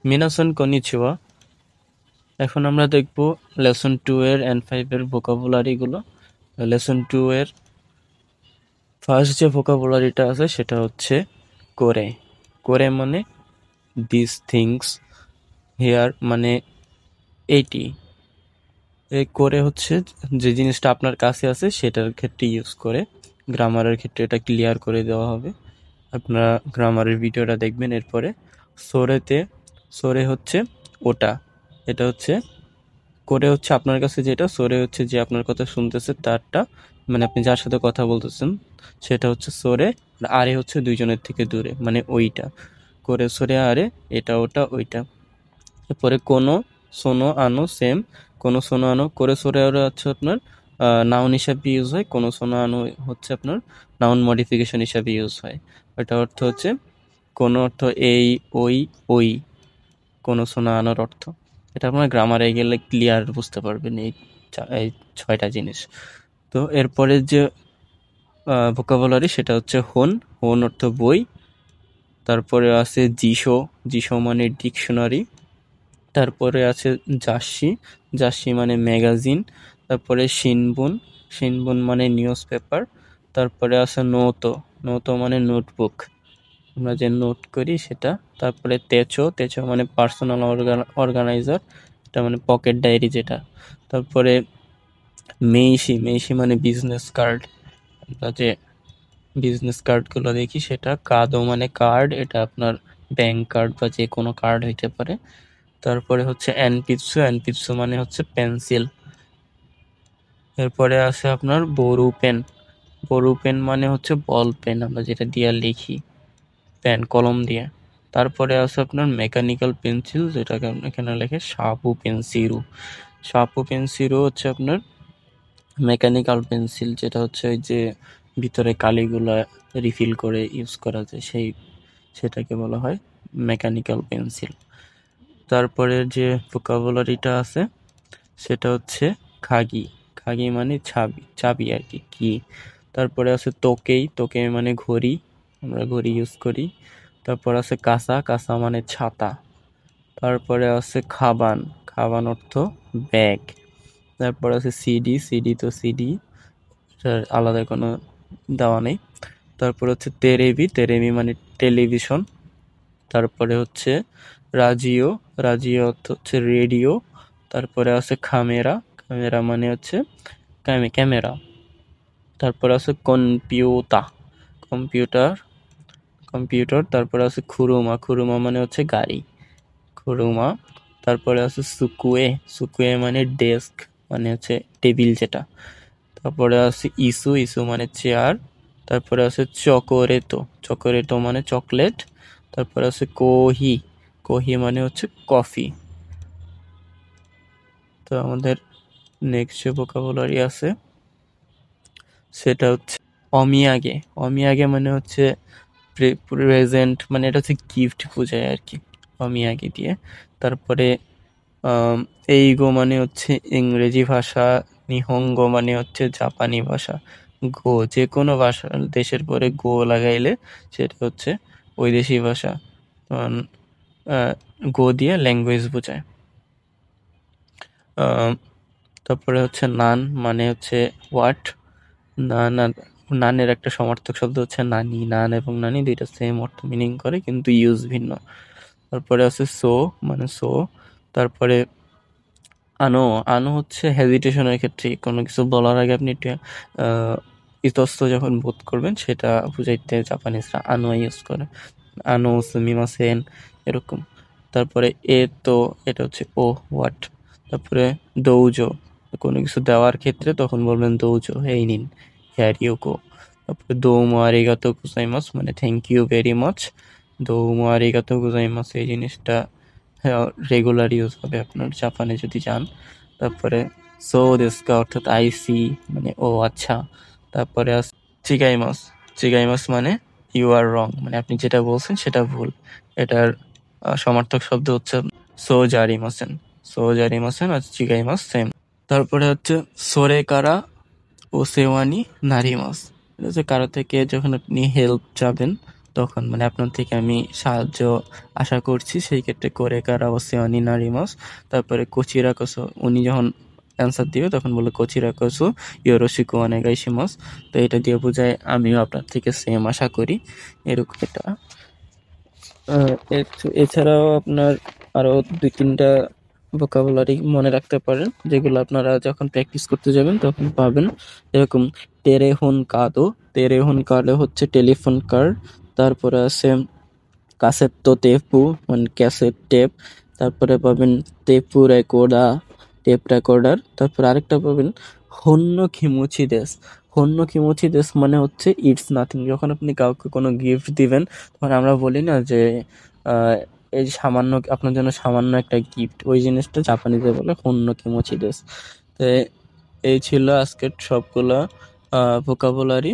মিনাসন কনিচিওয়া। এখন আমরা দেখব লেসন 2 এর and 5 এর ভোকাবুলারিগুলো। লেসন 2 এর ফার্স্ট যে ভোকাবুলারিটা আছে সেটা হচ্ছে করে। করে মানে দিস থিংস, হেয়ার মানে এইটি। এই করে হচ্ছে যে জিনিসটা আপনার কাছে আছে সেটার ক্ষেত্রে ইউজ করে। গ্রামারের ক্ষেত্রে এটা ক্লিয়ার করে দেওয়া হবে, আপনারা গ্রামারের ভিডিওটা দেখবেন। এরপরে সোরে হচ্ছে ওটা, এটা হচ্ছে করে হচ্ছে আপনার কাছে যেটা, সোরে হচ্ছে যে আপনার কথা শুনতেছে তারটা, মানে আপনি যার সাথে কথা বলতেছেন সেটা হচ্ছে সোরে। আর আরে হচ্ছে দুইজনের থেকে দূরে, মানে ওইটা। করে সোরে আরে, এটা ওটা ওইটা। এরপরে কোনো সোনো আনো সেম। কোনো সোনো আনো, করে সোরে আরে হচ্ছে আপনার নাউন হিসাবে ইউজ হয়, কোনো সোনো আনো হচ্ছে আপনার নাউন মডিফিকেশন হিসাবে ইউজ হয়। এটা অর্থ হচ্ছে কোনো অর্থ এই, ওই, ওই। কোনো সোনা আনার অর্থ, এটা আপনার গ্রামারে গেলে ক্লিয়ার বুঝতে পারবেন এই 6টা জিনিস। তো এরপরে যে ভোকাবুলারি সেটা হচ্ছে হোন। হোন অর্থ বই। তারপরে আছে জিশো। জিশো মানে ডিকশনারি। তারপরে আছে জাসি। জাসি মানে ম্যাগাজিন। তারপরে শিনবুন। শিনবুন মানে নিউজ পেপার। তারপরে আছে নোতো। নোতো মানে নোটবুক, আমরা যে নোট করি সেটা। তারপরে তেচো। তেচো মানে পার্সোনাল অর্গানাইজার, এটা মানে পকেট ডায়েরি যেটা। তারপরে মেইশি। মেইশি মানে বিজনেস কার্ড, আমরা যে বিজনেস কার্ডগুলো দেখি সেটা। কাদো মানে কার্ড, এটা আপনার ব্যাংক কার্ড বা যে কোনো কার্ড হইতে পারে। তারপরে হচ্ছে এনপিৎসু। এনপিৎসু মানে হচ্ছে পেন্সিল। এরপরে আছে আপনার বোরু পেন। বোরু পেন মানে হচ্ছে বল পেন, আমরা যেটা দিয়ে লিখি, পেন কলম দিয়ে। তারপরে আছে আপনার মেকানিক্যাল পেন্সিল, যেটাকে আপনি এখানে লেখে শাপু পেন্সিলু। শাপু পেন্সিলু হচ্ছে আপনার মেকানিক্যাল পেন্সিল, যেটা হচ্ছে ওই যে ভিতরে কালিগুলা রিফিল করে ইউজ করা যায়, সেটাকে বলা হয় মেকানিক্যাল পেন্সিল। তারপরে যে ভোকাবুলারিটা আছে সেটা হচ্ছে খাগি। খাগি মানে চাবি আর কি, কি। তারপরে আছে তোকেই। তোকেই মানে ঘড়ি, আমরা ঘড়ি ইউজ করি। তারপর আছে কাসা। কাসা মানে ছাতা। তারপরে আছে খাবান। খাবান অর্থ ব্যাগ। তারপর আছে সিডি। সিডি তো সিডি, আলাদা কোনো দেওয়া নেই। তারপর হচ্ছে তেরেবি। তেরেবি মানে টেলিভিশন। তারপরে হচ্ছে রাজিও। রাজিও অর্থ হচ্ছে রেডিও। তারপরে আছে খামেরা। খামেরা মানে হচ্ছে ক্যামেরা। তারপর আছে কম্পিউটা। কম্পিউটার। কম্পিউটার। তারপরে আছে খুরুমা। খুরুমা মানে হচ্ছে গাড়ি, খুরুমা। তারপরে আছে সুকুয়ে। সুকুয়ে মানে ডেস্ক, মানে হচ্ছে টেবিল যেটা। তারপরে আছে ইসু। ইসু মানে চেয়ার। তারপরে আছে চকোরেটো। চকোরেটো মানে চকলেট। তারপরে আছে কোহি। কোহি মানে হচ্ছে কফি। তো আমাদের নেক্সট যে ভোকাবুলারি আছে সেটা হচ্ছে অমিয়াগে। অমিয়াগে মানে হচ্ছে প্রেজেন্ট, মানে এটা হচ্ছে গিফট বোঝায় আর কি, অমিয়াগে দিয়ে। তারপরে এইগো মানে হচ্ছে ইংরেজি ভাষা। নিহঙ্গো মানে হচ্ছে জাপানি ভাষা। গো, যে কোনো ভাষা দেশের পরে গো লাগাইলে সেটা হচ্ছে ওই দেশি ভাষা। গো দিয়ে ল্যাঙ্গুয়েজ বোঝায়। তারপরে হচ্ছে নান মানে হচ্ছে হোয়াট। নান আর নানের একটা সমার্থক শব্দ হচ্ছে নানি। নান এবং নানি দুইটা সেম অর্থ মিনিং করে কিন্তু ইউজ ভিন্ন। তারপরে আছে সো মানে সো। তারপরে আনো। আনো হচ্ছে হেজিটেশনের ক্ষেত্রে, কোনো কিছু বলার আগে আপনি একটু ইতস্ত যখন বোধ করবেন সেটা বুঝাইতে জাপানিজরা আনো ইউজ করে। আনো সুমিমাসেন এরকম। তারপরে এ তো, এটা হচ্ছে ও হোয়াট। তারপরে দৌজো, কোনো কিছু দেওয়ার ক্ষেত্রে তখন বলবেন দৌজো, এই নিন, হিয়ার ইউ গো। তারপরে দৌমো আরিগাতো গোজাইমাস মানে থ্যাংক ইউ ভেরি মাচ। দৌমো আরিগাতো গোজাইমাস এই জিনিসটা রেগুলার ইউজ হবে আপনার জাপানে যদি যান। তারপরে সো দেস্কা অর্থাৎ আইসি মানে ও আচ্ছা। তারপরে চিগাইমাস। চিগাইমাস মানে ইউ আর রং, মানে আপনি যেটা বলছেন সেটা ভুল। এটার সমার্থক শব্দ হচ্ছে সো জারিমাসেন। সো জারিমাসেন আর চিগাইমাস সেম। তারপরে হচ্ছে সোরে কারা ও সেওয়ানি নারিমাস। এটা হচ্ছে কারো থেকে যখন আপনি হেল্প চাবেন তখন মানে আপনার থেকে আমি সাহায্য আশা করছি, সেই ক্ষেত্রে কোরেকার অবশ্যই অনিনারিমাস। তারপরে কোচিরাকোসো, উনি যখন অ্যান্সার দিবে তখন বললো কোচিরাকোসো ইয়োরোশিকো অনেগাইশিমাস। তো এটা দিয়ে বোঝায় আমিও আপনার থেকে সেম আশা করি, এরকম এটা। এছাড়াও আপনার আরো 2-3টা ভোকাবুলারি মনে রাখতে পারেন, যেগুলো আপনারা যখন প্র্যাকটিস করতে যাবেন তখন পাবেন। এরকম তেরেহুন কাদো হচ্ছে টেলিফোন কার্ড। তারপরে আছে কাসেত্তো তেপু, মানে ক্যাসেট টেপ। তারপরে পাবেন টেপ রেকর্ডার। তারপর আরেকটা পাবেন হন্য খিমুচি দেশ মানে হচ্ছে ইটস নাথিং। যখন আপনি কাউকে কোনো গিফট দিবেন তখন আমরা বলি না যে আহ, এই সামান্য, আপনার জন্য সামান্য একটা গিফট, ওই জিনিসটা জাপানিজে বলে হন্য খিমুচি দেশ। তো এই ছিল আজকের সবগুলা ভোকাবুলারি।